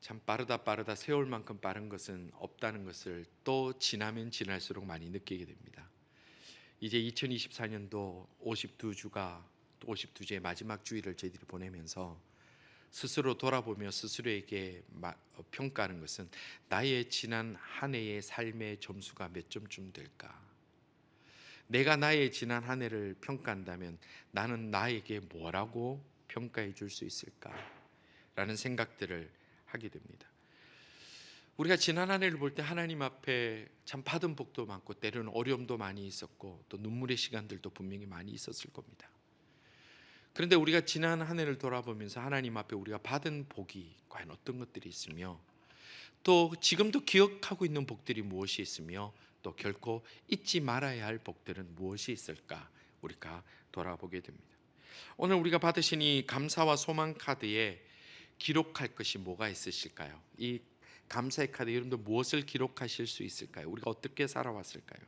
참 빠르다 세월만큼 빠른 것은 없다는 것을 또 지나면 지날수록 많이 느끼게 됩니다. 이제 2024년도 52주가 52주의 마지막 주일을 저희들이 보내면서 스스로 돌아보며 스스로에게 평가하는 것은 나의 지난 한 해의 삶의 점수가 몇 점쯤 될까? 내가 나의 지난 한 해를 평가한다면 나는 나에게 뭐라고 평가해 줄 수 있을까? 라는 생각들을 하게 됩니다. 우리가 지난 한 해를 볼 때 하나님 앞에 참 받은 복도 많고 때로는 어려움도 많이 있었고 또 눈물의 시간들도 분명히 많이 있었을 겁니다. 그런데 우리가 지난 한 해를 돌아보면서 하나님 앞에 우리가 받은 복이 과연 어떤 것들이 있으며 또 지금도 기억하고 있는 복들이 무엇이 있으며 또 결코 잊지 말아야 할 복들은 무엇이 있을까 우리가 돌아보게 됩니다. 오늘 우리가 받으신 이 감사와 소망 카드에 기록할 것이 뭐가 있으실까요? 이 감사의 카드 여러분들 무엇을 기록하실 수 있을까요? 우리가 어떻게 살아왔을까요?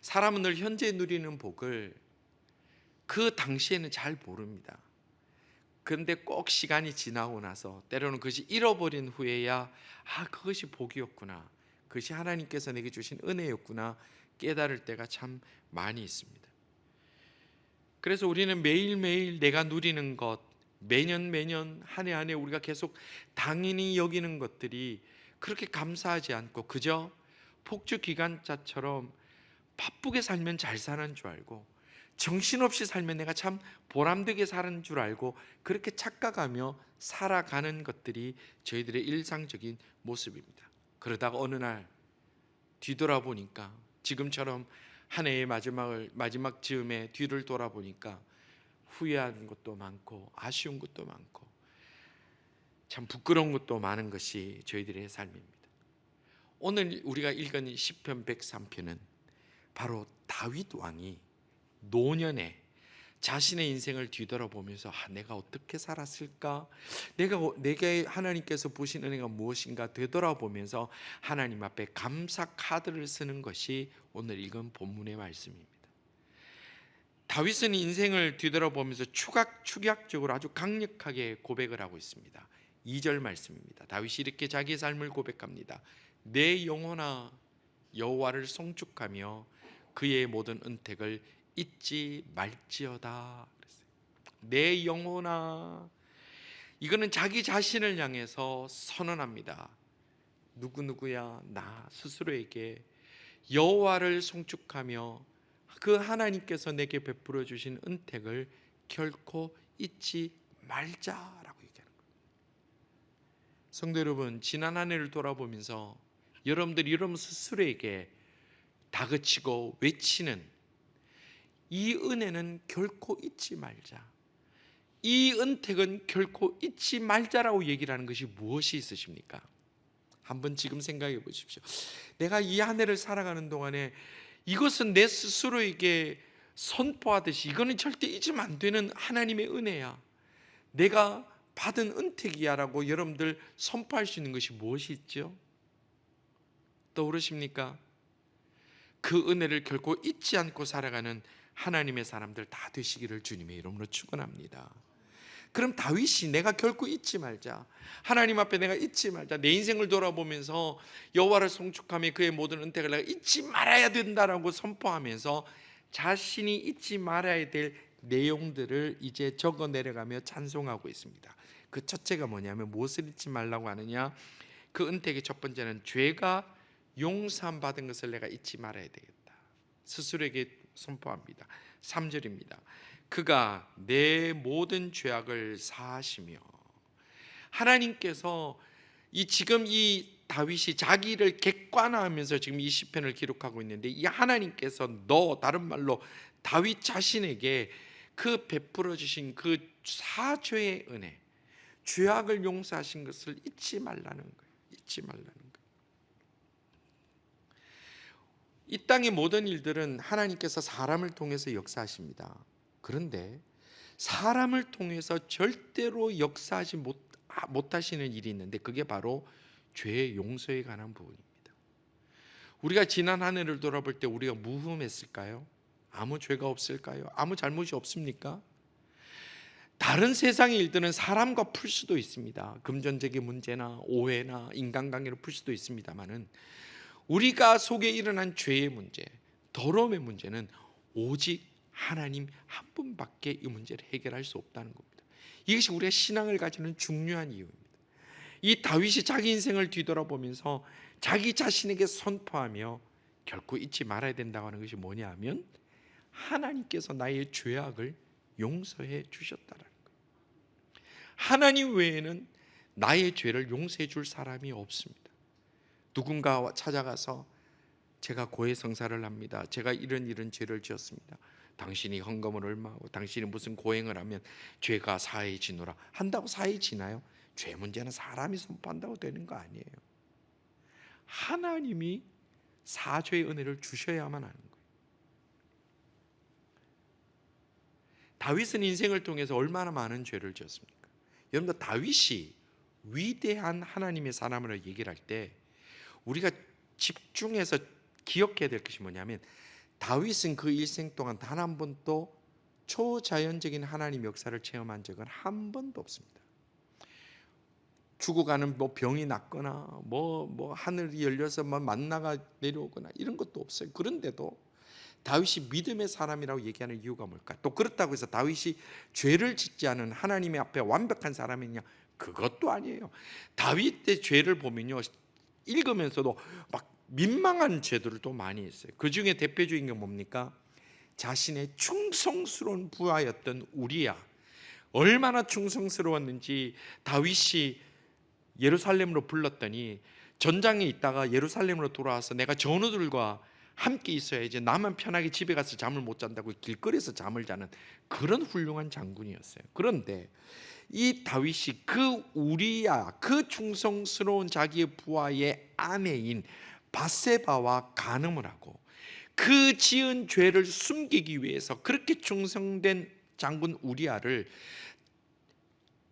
사람은 늘 현재 누리는 복을 그 당시에는 잘 모릅니다. 그런데 꼭 시간이 지나고 나서 때로는 그것이 잃어버린 후에야 그것이 복이었구나, 그것이 하나님께서 내게 주신 은혜였구나 깨달을 때가 참 많이 있습니다. 그래서 우리는 매일매일 내가 누리는 것, 매년 한 해 한 해 우리가 계속 당연히 여기는 것들이 그렇게 감사하지 않고 그저 폭주 기관차처럼 바쁘게 살면 잘 사는 줄 알고 정신없이 살면 내가 참 보람되게 사는 줄 알고 그렇게 착각하며 살아가는 것들이 저희들의 일상적인 모습입니다. 그러다가 어느 날 뒤돌아보니까 지금처럼 한 해의 마지막 즈음에 뒤를 돌아보니까 후회한 것도 많고 아쉬운 것도 많고 참 부끄러운 것도 많은 것이 저희들의 삶입니다. 오늘 우리가 읽은 시편 103편은 바로 다윗 왕이 노년에 자신의 인생을 뒤돌아보면서 내가 어떻게 살았을까? 내게 하나님께서 부신 은혜가 무엇인가 되돌아보면서 하나님 앞에 감사 카드를 쓰는 것이 오늘 읽은 본문의 말씀입니다. 다윗은 인생을 뒤돌아보면서 축약적으로 아주 강력하게 고백을 하고 있습니다. 2절 말씀입니다. 다윗이 이렇게 자기의 삶을 고백합니다. 내 영혼아 여호와를 송축하며 그의 모든 은택을 잊지 말지어다 그랬어요. 내 영혼아, 이거는 자기 자신을 향해서 선언합니다. 누구야? 나 스스로에게 여호와를 송축하며 그 하나님께서 내게 베풀어 주신 은택을 결코 잊지 말자라고 얘기하는 거예요. 성도 여러분, 지난 한 해를 돌아보면서 여러분들이 여러분 스스로에게 다그치고 외치는 이 은혜는 결코 잊지 말자, 이 은택은 결코 잊지 말자라고 얘기를 하는 것이 무엇이 있으십니까? 한번 지금 생각해 보십시오. 내가 이 한 해를 살아가는 동안에 이것은 내 스스로에게 선포하듯이 이거는 절대 잊으면 안 되는 하나님의 은혜야, 내가 받은 은택이야 라고 여러분들 선포할 수 있는 것이 무엇이 있죠? 떠오르십니까? 그 은혜를 결코 잊지 않고 살아가는 하나님의 사람들 다 되시기를 주님의 이름으로 축원합니다. 그럼 다윗이 내가 결코 잊지 말자, 하나님 앞에 내가 잊지 말자, 내 인생을 돌아보면서 여호와를 송축하며 그의 모든 은택을 내가 잊지 말아야 된다라고 선포하면서 자신이 잊지 말아야 될 내용들을 이제 적어 내려가며 찬송하고 있습니다. 그 첫째가 뭐냐면 무엇을 잊지 말라고 하느냐, 그 은택의 첫 번째는 죄가 용서함 받은 것을 내가 잊지 말아야 되겠다, 스스로에게 선포합니다. 3절입니다. 그가 내 모든 죄악을 사하시며, 하나님께서 지금 이 다윗이 자기를 객관화하면서 지금 이 시편을 기록하고 있는데, 이 하나님께서 다른 말로 다윗 자신에게 그 베풀어 주신 그 사죄의 은혜, 죄악을 용서하신 것을 잊지 말라는 거예요. 잊지 말라는 거예요. 이 땅의 모든 일들은 하나님께서 사람을 통해서 역사하십니다. 그런데 사람을 통해서 절대로 역사하지 못하시는 일이 있는데 그게 바로 죄의 용서에 관한 부분입니다. 우리가 지난 한 해를 돌아볼 때 우리가 무흠했을까요? 아무 죄가 없을까요? 아무 잘못이 없습니까? 다른 세상의 일들은 사람과 풀 수도 있습니다. 금전적인 문제나 오해나 인간관계로 풀 수도 있습니다만은 우리가 속에 일어난 죄의 문제, 더러움의 문제는 오직 하나님 한 분밖에 이 문제를 해결할 수 없다는 겁니다. 이것이 우리가 신앙을 가지는 중요한 이유입니다. 이 다윗이 자기 인생을 뒤돌아보면서 자기 자신에게 선포하며 결코 잊지 말아야 된다고 하는 것이 뭐냐 하면 하나님께서 나의 죄악을 용서해 주셨다라는 거예요. 하나님 외에는 나의 죄를 용서해 줄 사람이 없습니다. 누군가 찾아가서 제가 고해성사를 합니다. 제가 이런 죄를 지었습니다. 당신이 헌금을 얼마하고 당신이 무슨 고행을 하면 죄가 사해지노라 한다고 사해지나요? 죄 문제는 사람이 선포한다고 되는 거 아니에요. 하나님이 사죄의 은혜를 주셔야만 하는 거예요. 다윗은 인생을 통해서 얼마나 많은 죄를 지었습니까? 여러분들 다윗이 위대한 하나님의 사람으로 얘기를 할 때 우리가 집중해서 기억해야 될 것이 뭐냐면 다윗은 그 일생 동안 단 한 번도 초자연적인 하나님 역사를 체험한 적은 한 번도 없습니다. 죽어가는 병이 났거나 하늘이 열려서 만나가 내려오거나 이런 것도 없어요. 그런데도 다윗이 믿음의 사람이라고 얘기하는 이유가 뭘까? 또 그렇다고 해서 다윗이 죄를 짓지 않은 하나님의 앞에 완벽한 사람이냐? 그것도 아니에요. 다윗의 죄를 보면요, 읽으면서도 막 민망한 죄들도 많이 했어요. 그 중에 대표적인 게 뭡니까? 자신의 충성스러운 부하였던 우리야. 얼마나 충성스러웠는지 다윗이 예루살렘으로 불렀더니 전장에 있다가 예루살렘으로 돌아와서 내가 전우들과 함께 있어야지 나만 편하게 집에 가서 잠을 못 잔다고 길거리에서 잠을 자는 그런 훌륭한 장군이었어요. 그런데 이 다윗이 그 우리야, 그 충성스러운 자기의 부하의 아내인 밧세바와 간음을 하고 그 지은 죄를 숨기기 위해서 그렇게 충성된 장군 우리야를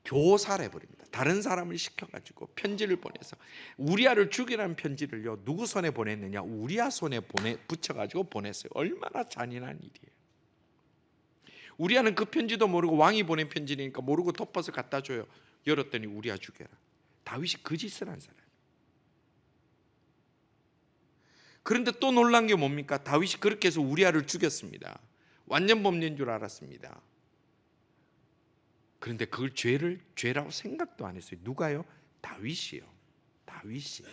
교살해 버립니다. 다른 사람을 시켜가지고 편지를 보내서 우리야를 죽이라는 편지를요 누구 손에 보냈느냐? 우리야 손에 붙여가지고 보냈어요. 얼마나 잔인한 일이에요. 우리야는 그 편지도 모르고 왕이 보낸 편지니까 모르고 덮어서 갖다 줘요. 열었더니 우리야 죽여라. 다윗이 그 짓을 한 사람. 그런데 또 놀란 게 뭡니까? 다윗이 그렇게 해서 우리야를 죽였습니다. 완전 범죄인 줄 알았습니다. 그런데 그걸 죄라고 생각도 안 했어요. 누가요? 다윗이요. 다윗이.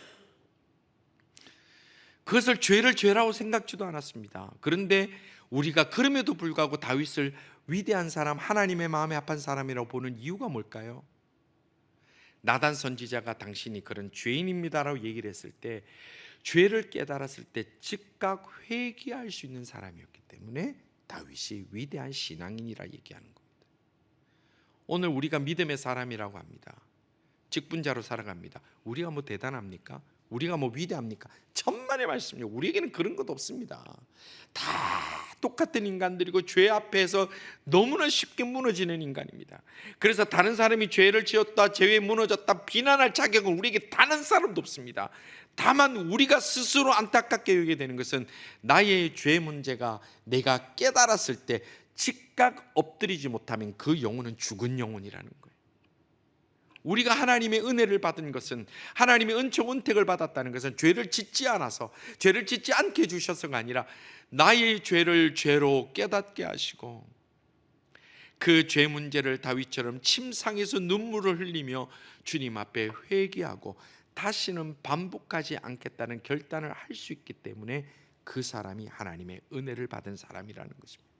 그것을 죄라고 생각지도 않았습니다. 그런데 우리가 그럼에도 불구하고 다윗을 위대한 사람, 하나님의 마음에 합한 사람이라고 보는 이유가 뭘까요? 나단 선지자가 당신이 그런 죄인입니다라고 얘기를 했을 때 죄를 깨달았을 때 즉각 회개할 수 있는 사람이었기 때문에 다윗이 위대한 신앙인이라 얘기하는 겁니다. 오늘 우리가 믿음의 사람이라고 합니다. 직분자로 살아갑니다. 우리가 뭐 대단합니까? 우리가 뭐 위대합니까? 천만의 말씀이요. 우리에게는 그런 것 없습니다. 다 똑같은 인간들이고 죄 앞에서 너무나 쉽게 무너지는 인간입니다. 그래서 다른 사람이 죄를 지었다, 죄에 무너졌다 비난할 자격은 우리에게 다른 사람도 없습니다. 다만 우리가 스스로 안타깝게 여기게 되는 것은 나의 죄 문제가 내가 깨달았을 때 즉각 엎드리지 못하면 그 영혼은 죽은 영혼이라는 거예요. 우리가 하나님의 은혜를 받은 것은, 하나님의 은총 은택을 받았다는 것은 죄를 짓지 않아서, 죄를 짓지 않게 해주셔서가 아니라 나의 죄를 죄로 깨닫게 하시고 그 죄 문제를 다윗처럼 침상에서 눈물을 흘리며 주님 앞에 회개하고 다시는 반복하지 않겠다는 결단을 할 수 있기 때문에 그 사람이 하나님의 은혜를 받은 사람이라는 것입니다.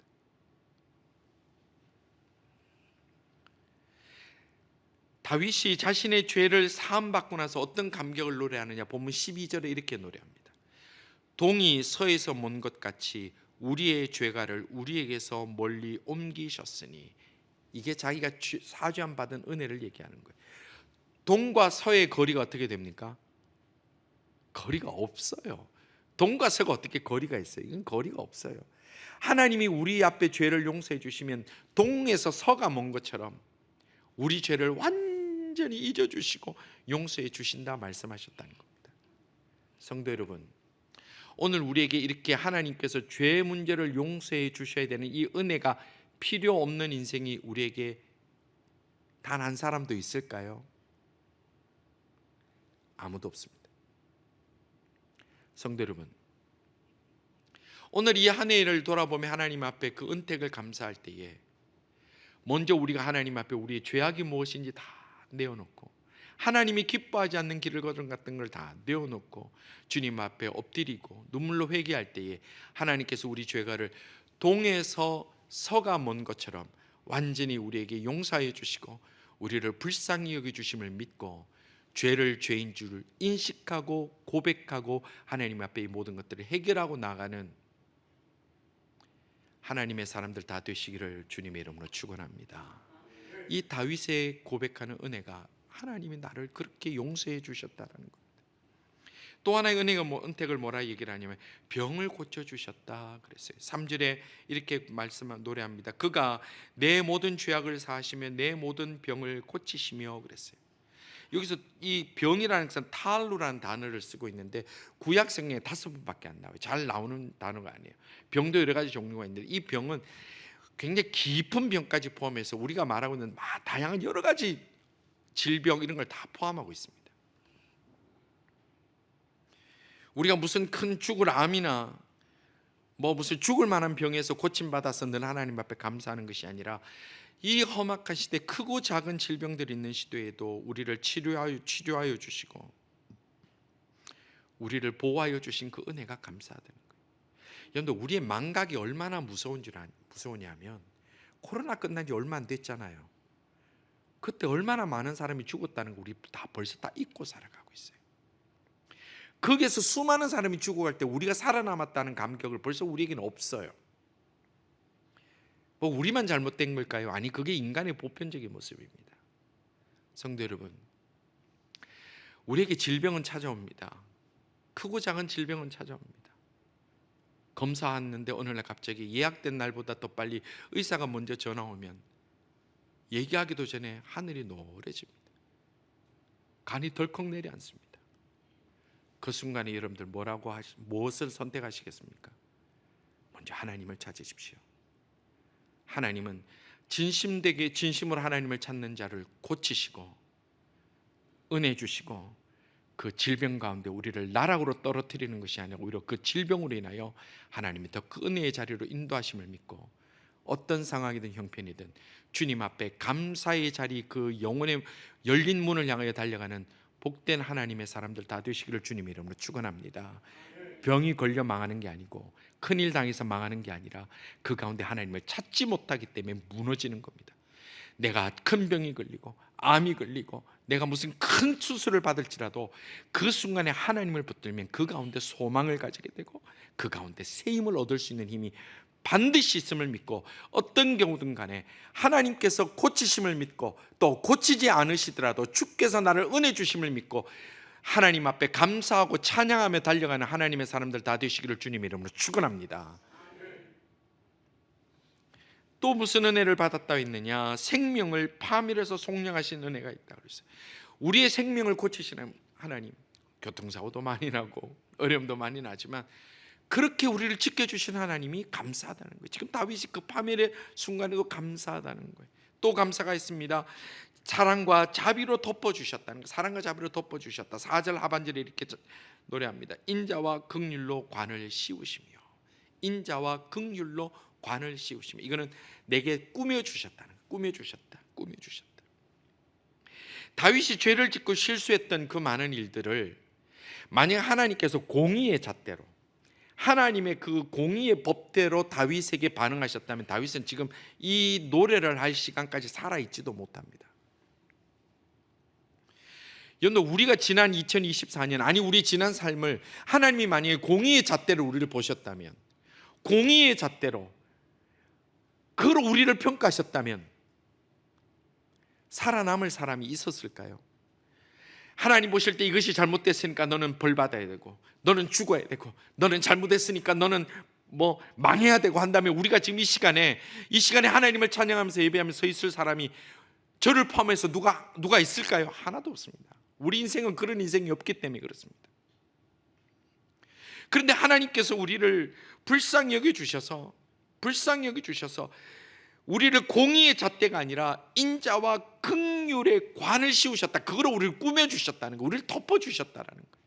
다윗이 자신의 죄를 사함받고 나서 어떤 감격을 노래하느냐? 본문 12절에 이렇게 노래합니다. 동이 서에서 먼 것 같이 우리의 죄가를 우리에게서 멀리 옮기셨으니. 이게 자기가 사죄함 받은 은혜를 얘기하는 거예요. 동과 서의 거리가 어떻게 됩니까? 거리가 없어요. 동과 서가 어떻게 거리가 있어요? 이건 거리가 없어요. 하나님이 우리 앞에 죄를 용서해 주시면 동에서 서가 먼 것처럼 우리 죄를 완전히 잊어주시고 용서해 주신다 말씀하셨다는 겁니다. 성도 여러분, 오늘 우리에게 이렇게 하나님께서 죄 문제를 용서해 주셔야 되는 이 은혜가 필요 없는 인생이 우리에게 단 한 사람도 있을까요? 아무도 없습니다. 성도 여러분, 오늘 이 한 해를 돌아보며 하나님 앞에 그 은택을 감사할 때에 먼저 우리가 하나님 앞에 우리의 죄악이 무엇인지 다 내어놓고 하나님이 기뻐하지 않는 길을 걸은 같은 걸 다 내어놓고 주님 앞에 엎드리고 눈물로 회개할 때에 하나님께서 우리 죄가를 동에서 서가 먼 것처럼 완전히 우리에게 용서해 주시고 우리를 불쌍히 여겨 주심을 믿고 죄를 죄인 줄 인식하고 고백하고 하나님 앞에 이 모든 것들을 해결하고 나가는 하나님의 사람들 다 되시기를 주님의 이름으로 축원합니다. 이 다윗의 고백하는 은혜가 하나님이 나를 그렇게 용서해 주셨다는 겁니다. 또 하나의 은혜가 은택을 뭐라 얘기를 하냐면 병을 고쳐 주셨다 그랬어요. 3절에 이렇게 노래합니다. 그가 내 모든 죄악을 사하시며 내 모든 병을 고치시며 그랬어요. 여기서 이 병이라는 것은 탈루라는 단어를 쓰고 있는데 구약 성경에 5번밖에 안 나와요. 잘 나오는 단어가 아니에요. 병도 여러 가지 종류가 있는데 이 병은 굉장히 깊은 병까지 포함해서 우리가 말하고 있는 다양한 여러 가지 질병 이런 걸 다 포함하고 있습니다. 우리가 무슨 큰 죽을 암이나 무슨 죽을 만한 병에서 고침받아서 늘 하나님 앞에 감사하는 것이 아니라 이 험악한 시대 크고 작은 질병들이 있는 시대에도 우리를 치료하여 주시고 우리를 보호하여 주신 그 은혜가 감사하다는 거예요. 여러분들 우리의 망각이 얼마나 무서우냐면 코로나 끝난 지 얼마 안 됐잖아요. 그때 얼마나 많은 사람이 죽었다는 거 우리 다 벌써 다 잊고 살아가고 있어요. 거기에서 수많은 사람이 죽어갈 때 우리가 살아남았다는 감격을 벌써 우리에게는 없어요. 우리만 잘못된 걸까요? 아니, 그게 인간의 보편적인 모습입니다. 성도 여러분, 우리에게 질병은 찾아옵니다. 크고 작은 질병은 찾아옵니다. 검사했는데 어느 날 갑자기 예약된 날보다 더 빨리 의사가 먼저 전화 오면 얘기하기도 전에 하늘이 노래집니다. 간이 덜컥 내려앉습니다. 그 순간에 여러분들 무엇을 선택하시겠습니까? 먼저 하나님을 찾으십시오. 하나님은 진심으로 하나님을 찾는 자를 고치시고 은혜 주시고 그 질병 가운데 우리를 나락으로 떨어뜨리는 것이 아니라 오히려 그 질병으로 인하여 하나님이 더 그 은혜의 자리로 인도하심을 믿고 어떤 상황이든 형편이든 주님 앞에 감사의 자리, 그 영혼의 열린 문을 향하여 달려가는 복된 하나님의 사람들 다 되시기를 주님의 이름으로 축원합니다. 병이 걸려 망하는 게 아니고 큰일 당해서 망하는 게 아니라 그 가운데 하나님을 찾지 못하기 때문에 무너지는 겁니다. 내가 큰 병이 걸리고 암이 걸리고 내가 무슨 큰 수술을 받을지라도 그 순간에 하나님을 붙들면 그 가운데 소망을 가지게 되고 그 가운데 새 힘을 얻을 수 있는 힘이 반드시 있음을 믿고 어떤 경우든 간에 하나님께서 고치심을 믿고 또 고치지 않으시더라도 주께서 나를 은혜 주심을 믿고 하나님 앞에 감사하고 찬양하며 달려가는 하나님의 사람들 다 되시기를 주님의 이름으로 축원합니다. 또 무슨 은혜를 받았다 했느냐? 생명을 파멸해서 속량하신 은혜가 있다 그랬어요. 우리의 생명을 고치시는 하나님, 교통사고도 많이 나고 어려움도 많이 나지만 그렇게 우리를 지켜주신 하나님이 감사하다는 거예요. 지금 다윗이 그 파멸의 순간에도 감사하다는 거예요. 또 감사가 있습니다. 사랑과 자비로 덮어주셨다는 거예요. 사랑과 자비로 덮어주셨다. 4절 하반절에 이렇게 노래합니다. 인자와 긍휼로 관을 씌우시며, 인자와 긍휼로 관을 씌우시며, 이거는 내게 꾸며주셨다는 거예요. 꾸며주셨다. 다윗이 죄를 짓고 실수했던 그 많은 일들을 만약 하나님께서 공의의 잣대로 하나님의 그 공의의 법대로 다윗에게 반응하셨다면 다윗은 지금 이 노래를 할 시간까지 살아있지도 못합니다. 여러분, 우리가 지난 2024년 아니 우리 지난 삶을 하나님이 만약에 공의의 잣대로 우리를 보셨다면, 공의의 잣대로 그로 우리를 평가하셨다면 살아남을 사람이 있었을까요? 하나님 보실 때 이것이 잘못됐으니까 너는 벌 받아야 되고 너는 죽어야 되고 너는 잘못했으니까 너는 망해야 되고 한다면 우리가 지금 이 시간에 하나님을 찬양하면서 예배하면서 서 있을 사람이 저를 포함해서 누가 있을까요? 하나도 없습니다. 우리 인생은 그런 인생이 없기 때문에 그렇습니다. 그런데 하나님께서 우리를 불쌍히 여겨주셔서 우리를 공의의 잣대가 아니라 인자와 긍휼 긍휼의 관을 씌우셨다. 그거로 우리를 꾸며주셨다는 거, 우리를 덮어주셨다라는 거.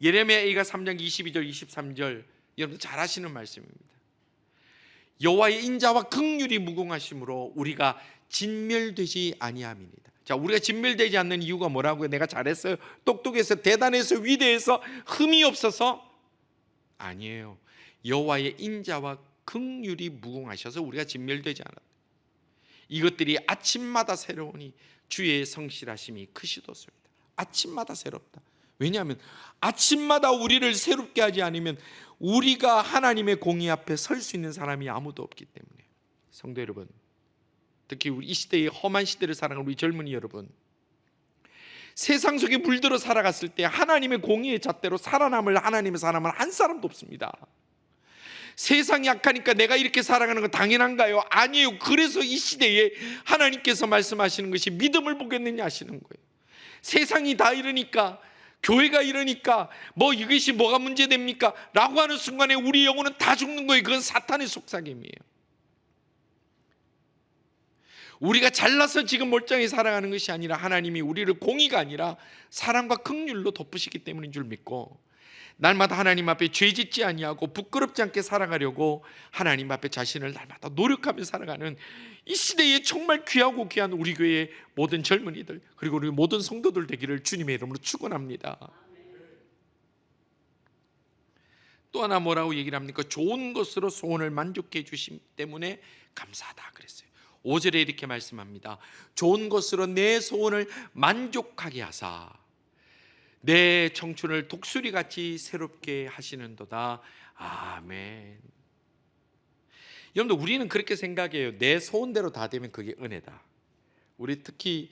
예레미야가 3장 22절 23절 여러분들 잘 아시는 말씀입니다. 여호와의 인자와 긍휼이 무궁하심으로 우리가 진멸되지 아니함이니이다. 자, 우리가 진멸되지 않는 이유가 뭐라고요? 내가 잘했어요, 똑똑해서, 대단해서, 위대해서, 흠이 없어서? 아니에요. 여호와의 인자와 긍휼이 무궁하셔서 우리가 진멸되지 않았다. 이것들이 아침마다 새로우니 주의 성실하심이 크시도소이다. 아침마다 새롭다. 왜냐하면 아침마다 우리를 새롭게 하지 않으면 우리가 하나님의 공의 앞에 설 수 있는 사람이 아무도 없기 때문에. 성도 여러분, 특히 우리 이 시대의 험한 시대를 살아가는 우리 젊은이 여러분, 세상 속에 물들어 살아갔을 때 하나님의 공의의 잣대로 살아남을 하나님의 사람은 한 사람도 없습니다. 세상이 약하니까 내가 이렇게 살아가는 건 당연한가요? 아니에요. 그래서 이 시대에 하나님께서 말씀하시는 것이 믿음을 보겠느냐 하시는 거예요. 세상이 다 이러니까, 교회가 이러니까 뭐 이것이 뭐가 문제됩니까? 라고 하는 순간에 우리 영혼은 다 죽는 거예요. 그건 사탄의 속삭임이에요. 우리가 잘나서 지금 멀쩡히 살아가는 것이 아니라 하나님이 우리를 공의가 아니라 사랑과 긍휼로 덮으시기 때문인 줄 믿고, 날마다 하나님 앞에 죄짓지 아니하고 부끄럽지 않게 살아가려고 하나님 앞에 자신을 날마다 노력하며 살아가는 이 시대에 정말 귀하고 귀한 우리 교회의 모든 젊은이들, 그리고 우리 모든 성도들 되기를 주님의 이름으로 축원합니다. 또 하나 뭐라고 얘기를 합니까? 좋은 것으로 소원을 만족해 주심 때문에 감사하다 그랬어요. 5절에 이렇게 말씀합니다. 좋은 것으로 내 소원을 만족하게 하사 내 청춘을 독수리같이 새롭게 하시는도다. 아멘. 여러분들, 우리는 그렇게 생각해요. 내 소원대로 다 되면 그게 은혜다. 우리 특히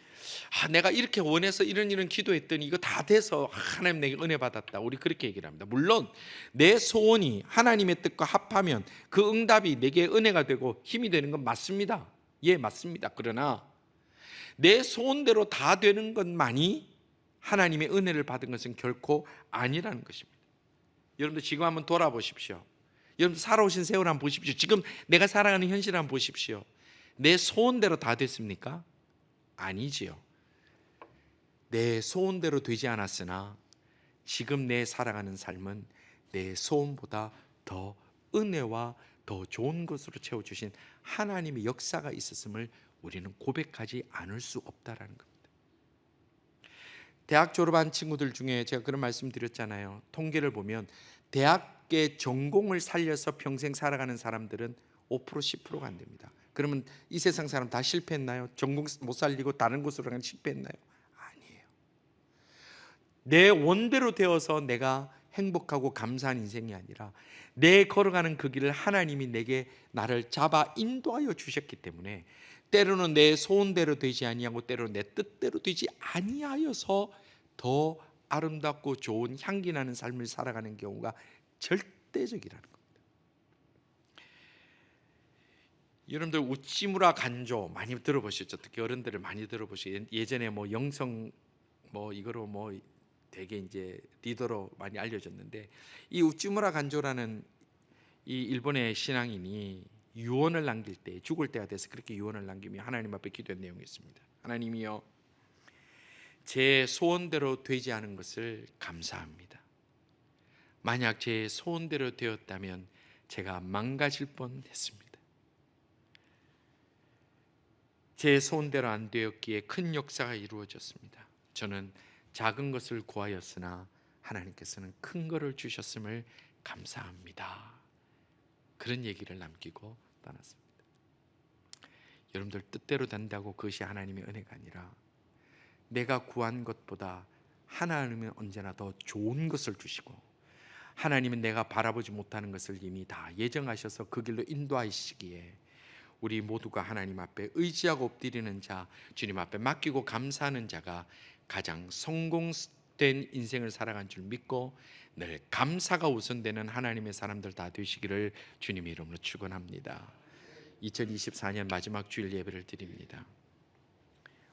내가 이렇게 원해서 이런 기도했더니 이거 다 돼서 하나님 내게 은혜 받았다, 우리 그렇게 얘기를 합니다. 물론 내 소원이 하나님의 뜻과 합하면 그 응답이 내게 은혜가 되고 힘이 되는 건 맞습니다. 예, 맞습니다. 그러나 내 소원대로 다 되는 것만이 하나님의 은혜를 받은 것은 결코 아니라는 것입니다. 여러분들 지금 한번 돌아보십시오. 여러분 살아오신 세월 한번 보십시오. 지금 내가 살아가는 현실 한번 보십시오. 내 소원대로 다 됐습니까? 아니지요. 내 소원대로 되지 않았으나 지금 내 살아가는 삶은 내 소원보다 더 은혜와 더 좋은 것으로 채워주신 하나님의 역사가 있었음을 우리는 고백하지 않을 수 없다라는 겁니다. 대학 졸업한 친구들 중에 제가 그런 말씀 드렸잖아요. 통계를 보면 대학의 전공을 살려서 평생 살아가는 사람들은 5% 10%가 안 됩니다. 그러면 이 세상 사람 다 실패했나요? 전공 못 살리고 다른 곳으로 가면 실패했나요? 아니에요. 내 원대로 되어서 내가 행복하고 감사한 인생이 아니라 내 걸어가는 그 길을 하나님이 내게 나를 잡아 인도하여 주셨기 때문에 때로는 내 소원대로 되지 아니하고 때로는 내 뜻대로 되지 아니하여서 더 아름답고 좋은 향기 나는 삶을 살아가는 경우가 절대적이라는 겁니다. 여러분들 우찌무라 간조 많이 들어보셨죠? 특히 어른들을 많이 들어보시죠. 예전에 뭐 영성 뭐 이거로 뭐 되게 이제 리더로 많이 알려졌는데, 이 우찌무라 간조라는 이 일본의 신앙인이 유언을 남길 때, 죽을 때가 돼서 그렇게 유언을 남기며 하나님 앞에 기도한 내용이 있습니다. 하나님이여, 제 소원대로 되지 않은 것을 감사합니다. 만약 제 소원대로 되었다면 제가 망가질 뻔했습니다. 제 소원대로 안 되었기에 큰 역사가 이루어졌습니다. 저는 작은 것을 구하였으나 하나님께서는 큰 것을 주셨음을 감사합니다. 그런 얘기를 남기고 떠났습니다. 여러분들 뜻대로 된다고 그것이 하나님의 은혜가 아니라 내가 구한 것보다 하나님은 언제나 더 좋은 것을 주시고, 하나님은 내가 바라보지 못하는 것을 이미 다 예정하셔서 그 길로 인도하시기에 우리 모두가 하나님 앞에 의지하고 엎드리는 자, 주님 앞에 맡기고 감사하는 자가 가장 성공된 인생을 살아간 줄 믿고 늘 감사가 우선되는 하나님의 사람들 다 되시기를 주님의 이름으로 축원합니다. 2024년 마지막 주일 예배를 드립니다.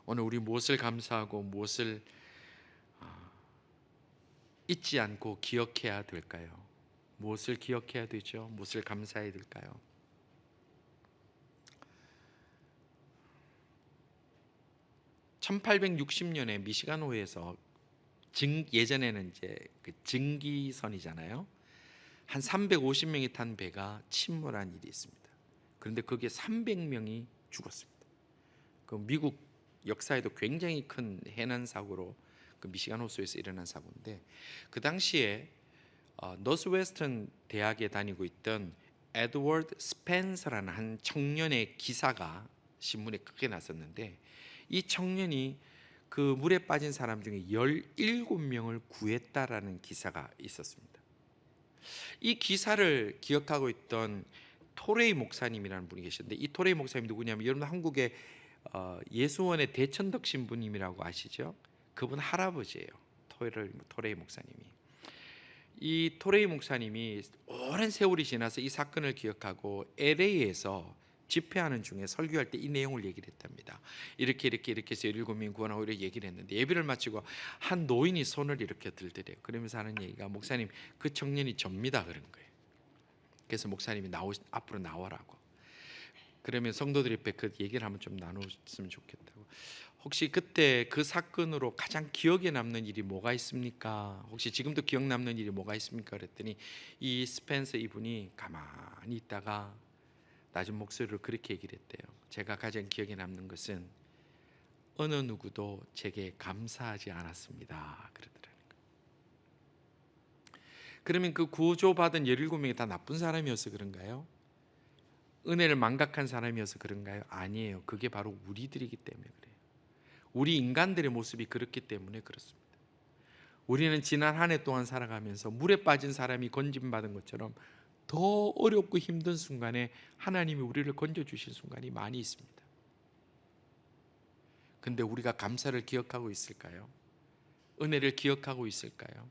오늘 우리 무엇을 감사하고 무엇을 잊지 않고 기억해야 될까요? 무엇을 기억해야 되죠? 무엇을 감사해야 될까요? 1860년에 미시간호에서 예전에는 이제 그 증기선이잖아요. 한 350명이 탄 배가 침몰한 일이 있습니다. 그런데 거기에 300명이 죽었습니다. 그 미국 역사에도 굉장히 큰 해난 사고로 그 미시간 호수에서 일어난 사고인데, 그 당시에 노스웨스턴 대학에 다니고 있던 에드워드 스펜서라는 한 청년의 기사가 신문에 크게 났었는데, 이 청년이 그 물에 빠진 사람 중에 17명을 구했다라는 기사가 있었습니다. 이 기사를 기억하고 있던 토레이 목사님이라는 분이 계시는데, 이 토레이 목사님 누구냐면 여러분 한국의 예수원의 대천덕 신부님이라고 아시죠? 그분 할아버지예요. 토레이 목사님이. 이 토레이 목사님이 오랜 세월이 지나서 이 사건을 기억하고 LA에서 집회하는 중에 설교할 때 이 내용을 얘기를 했답니다. 이렇게 해서 17명 구원하고 이렇게 얘기를 했는데, 예배를 마치고 한 노인이 손을 이렇게 들더래요. 그러면서 하는 얘기가, 목사님 그 청년이 접니다 그런 거예요. 그래서 목사님이 앞으로 나오라고. 그러면 성도들 옆에 그 얘기를 한번 좀 나눴으면 좋겠다고. 혹시 그때 그 사건으로 가장 기억에 남는 일이 뭐가 있습니까? 혹시 지금도 기억 남는 일이 뭐가 있습니까? 그랬더니 이 스펜서 이분이 가만히 있다가 낮은 목소리로 그렇게 얘기를 했대요. 제가 가장 기억에 남는 것은 어느 누구도 제게 감사하지 않았습니다 그러더라는 거예요. 그러면 그 구조받은 17명이 다 나쁜 사람이어서 그런가요? 은혜를 망각한 사람이어서 그런가요? 아니에요. 그게 바로 우리들이기 때문에 그래요. 우리 인간들의 모습이 그렇기 때문에 그렇습니다. 우리는 지난 한 해 동안 살아가면서 물에 빠진 사람이 건짐받은 것처럼 더 어렵고 힘든 순간에 하나님이 우리를 건져주신 순간이 많이 있습니다. 근데 우리가 감사를 기억하고 있을까요? 은혜를 기억하고 있을까요?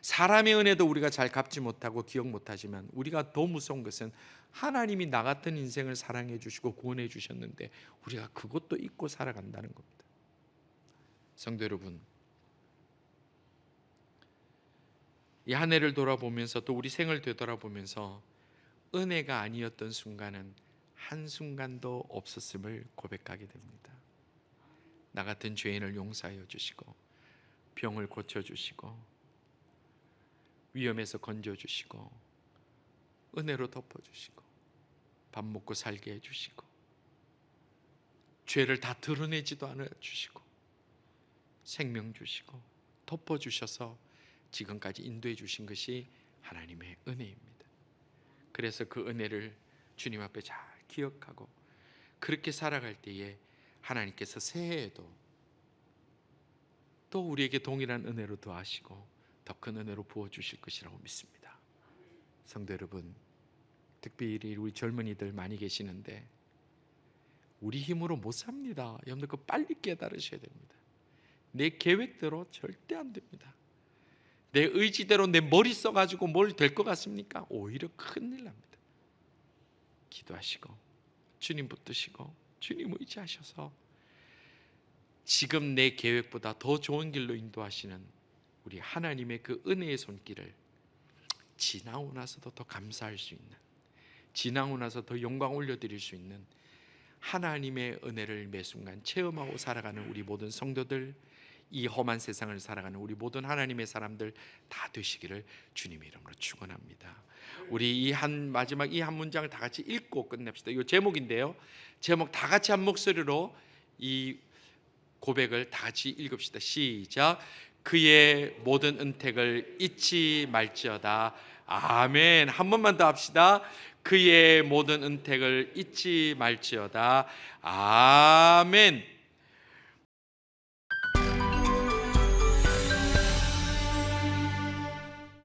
사람의 은혜도 우리가 잘 갚지 못하고 기억 못하지만, 우리가 더 무서운 것은 하나님이 나 같은 인생을 사랑해 주시고 구원해 주셨는데 우리가 그것도 잊고 살아간다는 겁니다. 성도 여러분, 이 한 해를 돌아보면서 또 우리 생을 되돌아보면서 은혜가 아니었던 순간은 한순간도 없었음을 고백하게 됩니다. 나 같은 죄인을 용서하여 주시고, 병을 고쳐주시고, 위험에서 건져주시고, 은혜로 덮어주시고, 밥 먹고 살게 해주시고, 죄를 다 드러내지도 않아 주시고, 생명 주시고 덮어주셔서 지금까지 인도해 주신 것이 하나님의 은혜입니다. 그래서 그 은혜를 주님 앞에 잘 기억하고 그렇게 살아갈 때에 하나님께서 새해에도 또 우리에게 동일한 은혜로 더하시고 더 큰 은혜로 부어주실 것이라고 믿습니다. 성도 여러분, 특별히 우리 젊은이들 많이 계시는데 우리 힘으로 못 삽니다. 여러분들 그거 빨리 깨달으셔야 됩니다. 내 계획대로 절대 안 됩니다. 내 의지대로 내 머리 써가지고 뭘 될 것 같습니까? 오히려 큰일 납니다. 기도하시고 주님 붙드시고 주님 의지하셔서 지금 내 계획보다 더 좋은 길로 인도하시는 우리 하나님의 그 은혜의 손길을 지나고 나서도 더 감사할 수 있는, 지나고 나서 더 영광 올려드릴 수 있는 하나님의 은혜를 매 순간 체험하고 살아가는 우리 모든 성도들, 이 험한 세상을 살아가는 우리 모든 하나님의 사람들 다 되시기를 주님의 이름으로 축원합니다. 우리 이 한 마지막 이 한 문장을 다 같이 읽고 끝냅시다. 이거 제목인데요. 제목 다 같이 한 목소리로 이 고백을 다 같이 읽읍시다. 시작. 그의 모든 은택을 잊지 말지어다. 아멘. 한 번만 더 합시다. 그의 모든 은택을 잊지 말지어다. 아멘.